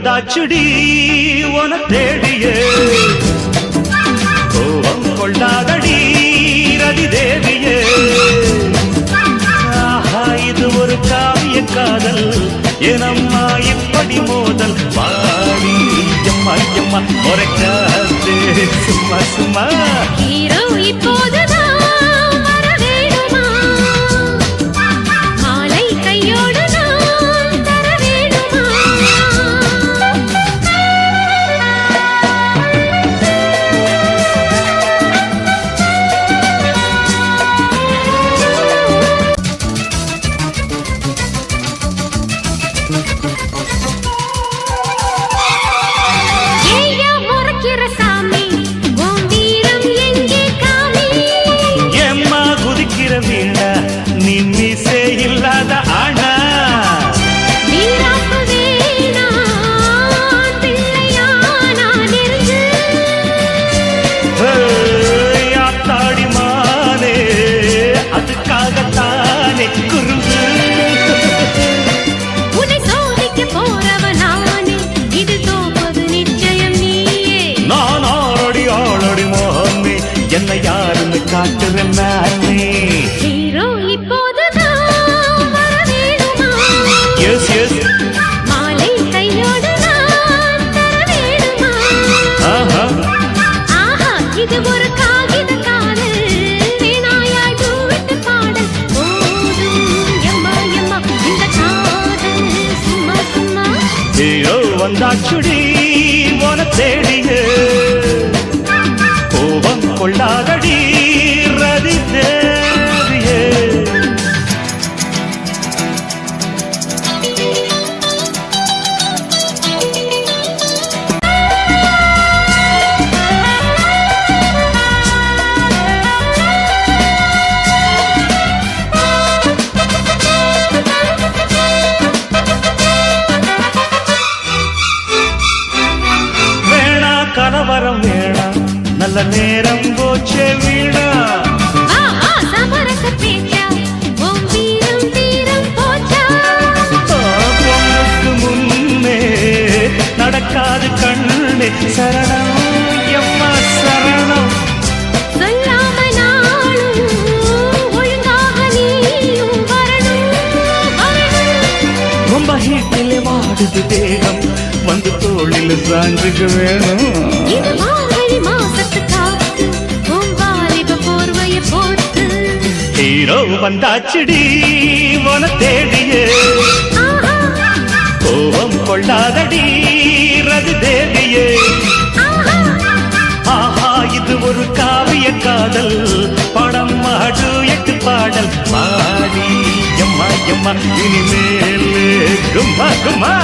வந்தாச்சுடி உன தேடியே கோபம் கொள்ளாதடி ரதி தேவியே ஆஹா இது ஒரு காவிய காதல் எனம்மா இப்படி மோதல் வாடி எம்மா எம்மா முறைக்காதே சும்மா சும்மா ஹீரோ இப்போதுதான் என்னை யாருன்னு காட்டுறேன் நானே ஹீரோ இப்போதுதான் வர வேணுமா எஸ் எஸ் மாலை கையோடு நான் தர வேணுமா ஆஹா ஆஹா இது ஒரு காகித காதல் வீணாயா டூவெட் பாடல் போதும் எம்மா எம்மா இந்த காதல் சும்மா சும்மா ஹீரோ வந்தாச்சுடி உன தேடியே கொள்ளாதடி ரதி தேவியே வேணா கலவரம் வேணா நல்ல நேரம் போச்சே வீணா சமரச பேச்சா உன் வீரம் தீரம் போச்சா பொண்ணுக்கு முன்னே நடக்காது கண்ணே சரணம் எம்மா சரணம் சொல்லாம நாளும் ஒழுங்காக நீயும் வரணும் ரொம்ப ஹீட்டிலே வாடுது தேகம் வந்து தோளில் சாஞ்சுக்க வேணும் ஹீரோ வந்தாச்சுடி உன தேடியே கோபம் கொள்ளாதடி ரதி தேவியே ஆஹா இது ஒரு காவிய காதல் படம் மாடு எட்டு பாடல் மாடி எம்மா எம்மா இனிமேல் கும்மா கும்மா